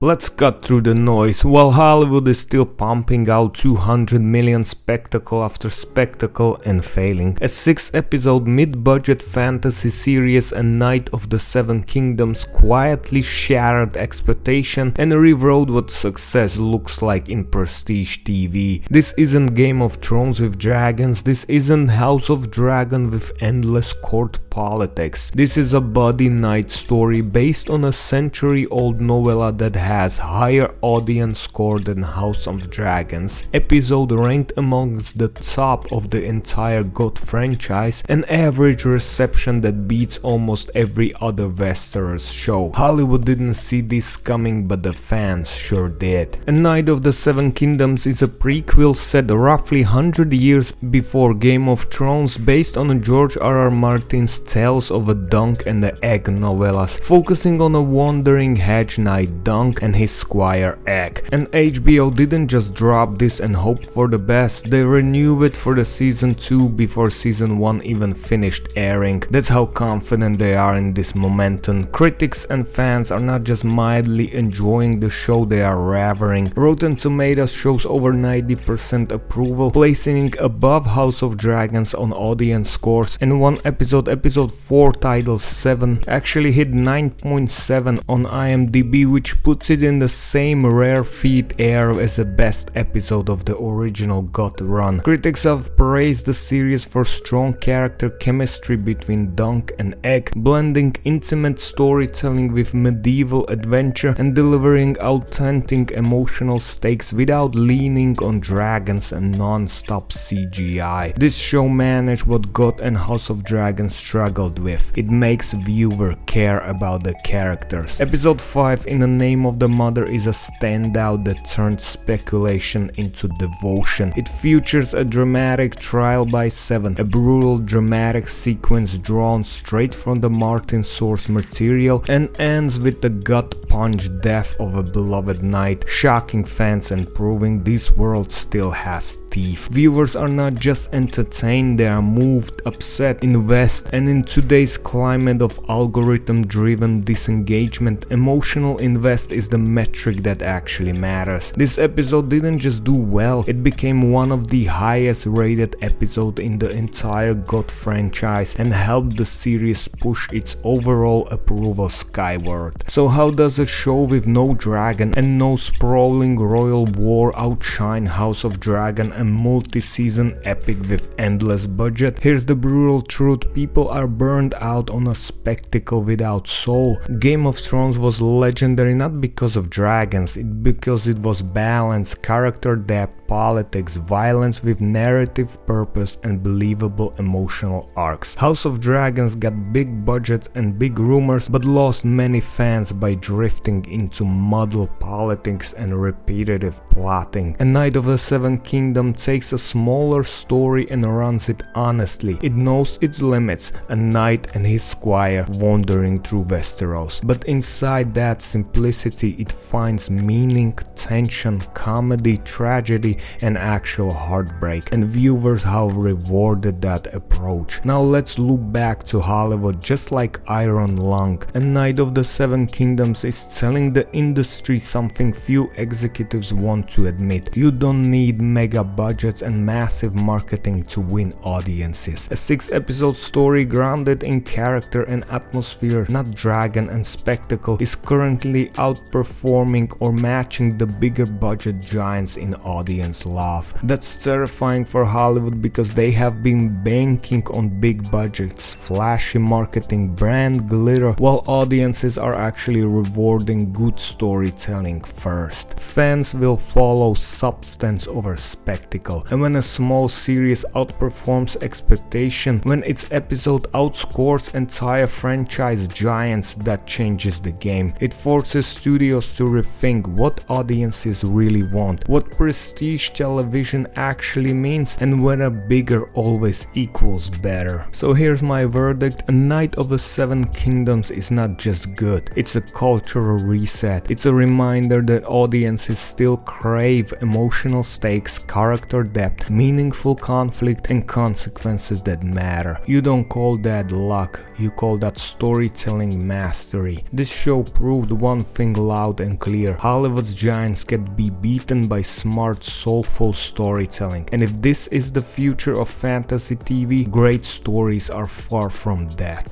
Let's cut through the noise. While Hollywood is still pumping out 200 million spectacle after spectacle and failing, a 6-episode mid-budget fantasy series A Knight of the Seven Kingdoms quietly shattered expectation and rewrote what success looks like in prestige TV. This isn't Game of Thrones with dragons, this isn't House of Dragon with endless court politics. This is a buddy knight story based on a century-old novella that has higher audience score than House of Dragons. Episode ranked amongst the top of the entire GOT franchise, an average reception that beats almost every other Westeros show. Hollywood didn't see this coming, but the fans sure did. A Knight of the Seven Kingdoms is a prequel set roughly 100 years before Game of Thrones, based on George R.R. Martin's Tales of a Dunk and the Egg novellas, focusing on a wandering hedge knight Dunk and his squire Egg. And HBO didn't just drop this and hope for the best, they renewed it for the season 2 before season 1 even finished airing. That's how confident they are in this momentum. Critics and fans are not just mildly enjoying the show, they are ravering. Rotten Tomatoes shows over 90% approval, placing it above House of Dragons on audience scores, and one episode 4 titled 7 actually hit 9.7 on IMDb, which puts it in the same rare feat air as the best episode of the original GOT run. Critics have praised the series for strong character chemistry between Dunk and Egg, blending intimate storytelling with medieval adventure and delivering authentic emotional stakes without leaning on dragons and non-stop CGI. This show managed what GOT and House of Dragons struggled with. It makes viewer care about the characters. Episode 5 In the Name of the Mother is a standout that turned speculation into devotion. It features a dramatic trial by 7, a brutal dramatic sequence drawn straight from the Martin source material, and ends with the gut-punch death of a beloved knight, shocking fans and proving this world still has teeth. Viewers are not just entertained, they are moved, upset, invested, and in today's climate of algorithm-driven disengagement, emotional invest is the metric that actually matters. This episode didn't just do well, it became one of the highest rated episodes in the entire GOT franchise and helped the series push its overall approval skyward. So how does a show with no dragon and no sprawling royal war outshine House of Dragon, a multi-season epic with endless budget? Here's the brutal truth: people are burned out on a spectacle without soul. Game of Thrones was legendary not because of dragons, because it was balanced, character depth, politics, violence with narrative purpose and believable emotional arcs. House of Dragons got big budgets and big rumors, but lost many fans by drifting into muddled politics and repetitive plotting. A Knight of the Seven Kingdoms takes a smaller story and runs it honestly. It knows its limits, a knight and his squire wandering through Westeros. But inside that simplicity it finds meaning, tension, comedy, tragedy, and actual heartbreak, and viewers have rewarded that approach. Now let's loop back to Hollywood. Just like Iron Lung, A Knight of the Seven Kingdoms is telling the industry something few executives want to admit. You don't need mega budgets and massive marketing to win audiences. A 6-episode story grounded in character and atmosphere, not dragon and spectacle, is currently outperforming or matching the bigger budget giants in audience love. That's terrifying for Hollywood because they have been banking on big budgets, flashy marketing, brand glitter, while audiences are actually rewarding good storytelling first. Fans will follow substance over spectacle, and when a small series outperforms expectation, when its episode outscores entire franchise giants, that changes the game. It forces studios to rethink what audiences really want, what prestige television actually means, and whether bigger always equals better. So here's my verdict: A Knight of the Seven Kingdoms is not just good, it's a cultural reset. It's a reminder that audiences still crave emotional stakes, character character depth, meaningful conflict, and consequences that matter. You don't call that luck, you call that storytelling mastery. This show proved one thing loud and clear: Hollywood's giants can be beaten by smart, soulful storytelling. And if this is the future of fantasy TV, great stories are far from that.